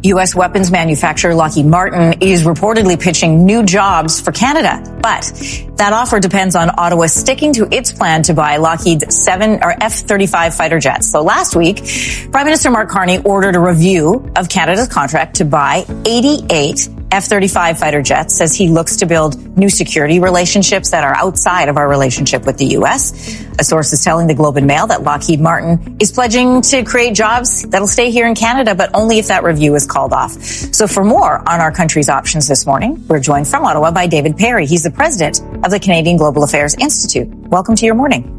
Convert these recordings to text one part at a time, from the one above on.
U.S. weapons manufacturer Lockheed Martin is reportedly pitching new jobs for Canada. But that offer depends on Ottawa sticking to its plan to buy Lockheed's F-35 fighter jets. So last week, Prime Minister Mark Carney ordered a review of Canada's contract to buy 88 F-35 fighter jets, says he looks to build new security relationships that are outside of our relationship with the U.S. A source is telling the Globe and Mail that Lockheed Martin is pledging to create jobs that'll stay here in Canada, but only if that review is called off. So for more on our country's options this morning, we're joined from Ottawa by David Perry. He's the president of the Canadian Global Affairs Institute. Welcome to your morning.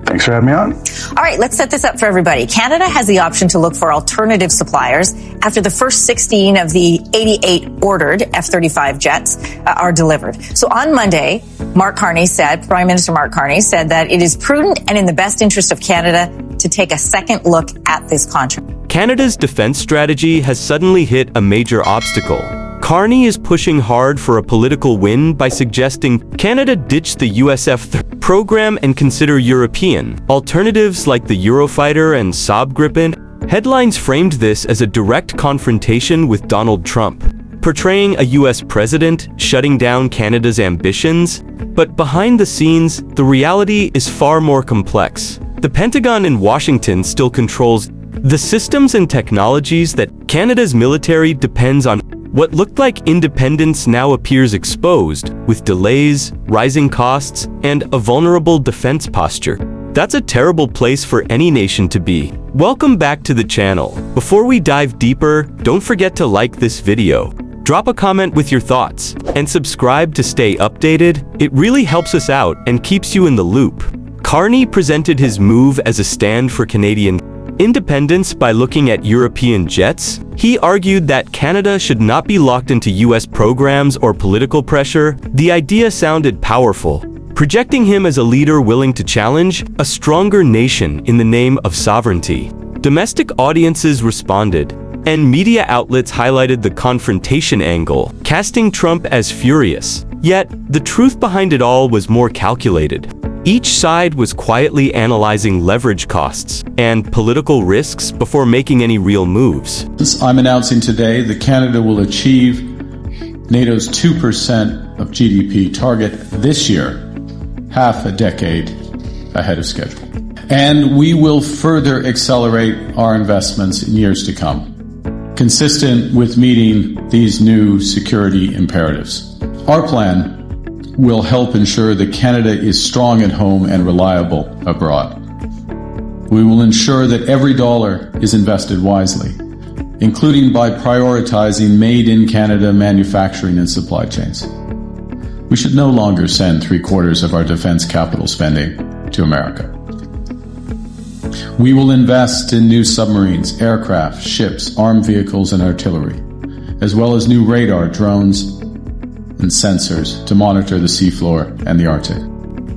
Thanks for having me on. All right, let's set this up for everybody. Canada has the option to look for alternative suppliers after the first 16 of the 88 ordered F-35 jets are delivered. So on Monday, Prime Minister Mark Carney said that it is prudent and in the best interest of Canada to take a second look at this contract. Canada's defense strategy has suddenly hit a major obstacle. Carney is pushing hard for a political win by suggesting Canada ditch the USF program and consider European alternatives like the Eurofighter and Saab Gripen. Headlines framed this as a direct confrontation with Donald Trump, portraying a US president shutting down Canada's ambitions. But behind the scenes, the reality is far more complex. The Pentagon in Washington still controls the systems and technologies that Canada's military depends on. What looked like independence now appears exposed, with delays, rising costs, and a vulnerable defense posture. That's a terrible place for any nation to be. Welcome back to the channel. Before we dive deeper, don't forget to like this video, drop a comment with your thoughts, and subscribe to stay updated. It really helps us out and keeps you in the loop. Carney presented his move as a stand for Canadian independence by looking at European jets. He argued that Canada should not be locked into US programs or political pressure. The idea sounded powerful, projecting him as a leader willing to challenge a stronger nation in the name of sovereignty. Domestic audiences responded, and media outlets highlighted the confrontation angle, casting Trump as furious. Yet, the truth behind it all was more calculated. Each side was quietly analyzing leverage costs and political risks before making any real moves. I'm announcing today that Canada will achieve NATO's 2% of GDP target this year, half a decade ahead of schedule. And we will further accelerate our investments in years to come, consistent with meeting these new security imperatives. Our plan will help ensure that Canada is strong at home and reliable abroad. We will ensure that every dollar is invested wisely, including by prioritizing made-in-Canada manufacturing and supply chains. We should no longer send 3/4 of our defense capital spending to America. We will invest in new submarines, aircraft, ships, armed vehicles, and artillery, as well as new radar, drones, and sensors to monitor the seafloor and the Arctic.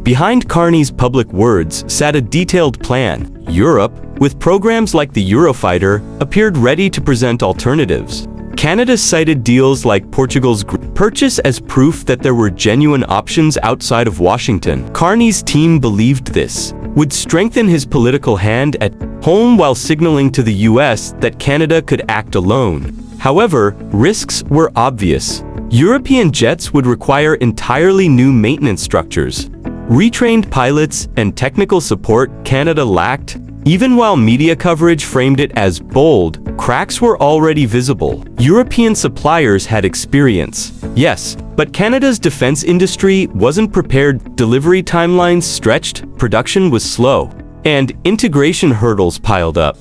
Behind Carney's public words sat a detailed plan. Europe, with programs like the Eurofighter, appeared ready to present alternatives. Canada cited deals like Portugal's purchase as proof that there were genuine options outside of Washington. Carney's team believed this would strengthen his political hand at home while signaling to the US that Canada could act alone. However, risks were obvious. European jets would require entirely new maintenance structures, retrained pilots, and technical support Canada lacked. Even while media coverage framed it as bold, cracks were already visible. European suppliers had experience, yes, but Canada's defense industry wasn't prepared. Delivery timelines stretched, production was slow, and integration hurdles piled up.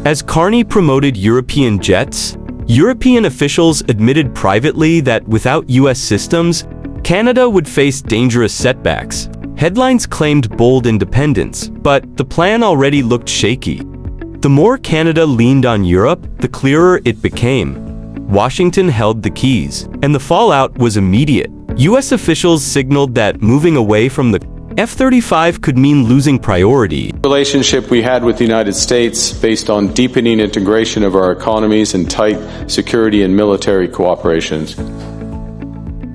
As Carney promoted European jets, European officials admitted privately that without US systems, Canada would face dangerous setbacks. Headlines claimed bold independence, but the plan already looked shaky. The more Canada leaned on Europe, the clearer it became. Washington held the keys, and the fallout was immediate. US officials signaled that moving away from the F-35 could mean losing priority. The relationship we had with the United States, based on deepening integration of our economies and tight security and military cooperation,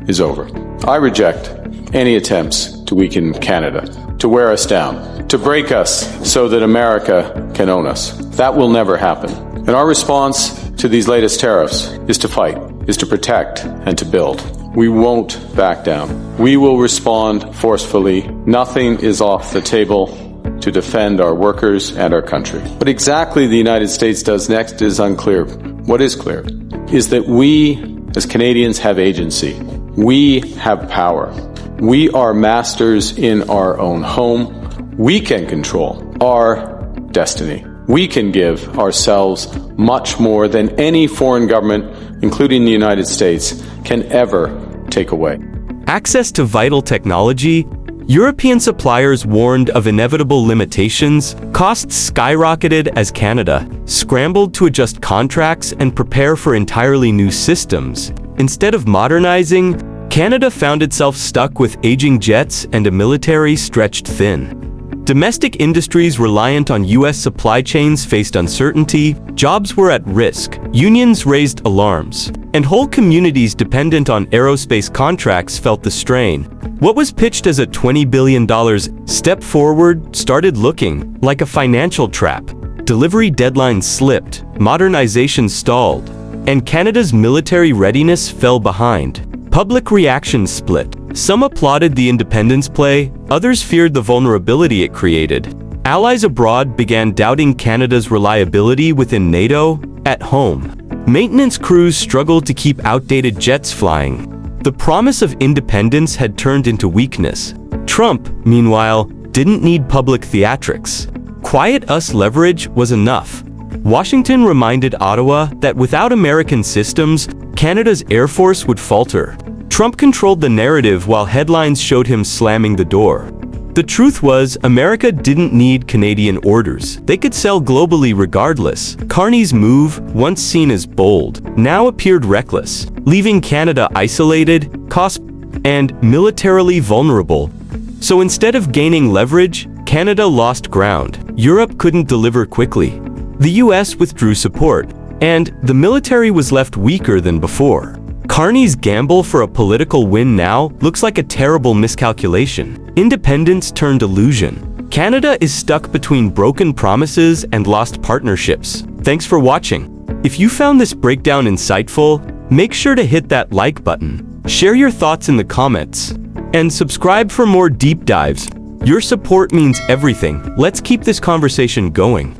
is over. I reject any attempts to weaken Canada, to wear us down, to break us so that America can own us. That will never happen. And our response to these latest tariffs is to fight, is to protect, and to build. We won't back down. We will respond forcefully. Nothing is off the table to defend our workers and our country. What exactly the United States does next is unclear. What is clear is that we, as Canadians, have agency. We have power. We are masters in our own home. We can control our destiny. We can give ourselves much more than any foreign government, including the United States, can ever take away. Access to vital technology. European suppliers warned of inevitable limitations. Costs skyrocketed as Canada scrambled to adjust contracts and prepare for entirely new systems. Instead of modernizing, Canada found itself stuck with aging jets and a military stretched thin. Domestic industries reliant on U.S. supply chains faced uncertainty, jobs were at risk, unions raised alarms, and whole communities dependent on aerospace contracts felt the strain. What was pitched as a $20 billion step forward started looking like a financial trap. Delivery deadlines slipped, modernization stalled, and Canada's military readiness fell behind. Public reaction split. Some applauded the independence play, others feared the vulnerability it created. Allies abroad began doubting Canada's reliability within NATO. At home, maintenance crews struggled to keep outdated jets flying. The promise of independence had turned into weakness. Trump, meanwhile, didn't need public theatrics. Quiet us leverage was enough. Washington reminded Ottawa that without American systems, Canada's Air Force would falter. Trump controlled the narrative while headlines showed him slamming the door. The truth was, America didn't need Canadian orders. They could sell globally regardless. Carney's move, once seen as bold, now appeared reckless, leaving Canada isolated, and militarily vulnerable. So instead of gaining leverage, Canada lost ground. Europe couldn't deliver quickly. The US withdrew support, and the military was left weaker than before. Carney's gamble for a political win now looks like a terrible miscalculation. Independence turned illusion. Canada is stuck between broken promises and lost partnerships. Thanks for watching. If you found this breakdown insightful, make sure to hit that like button, share your thoughts in the comments, and subscribe for more deep dives. Your support means everything. Let's keep this conversation going.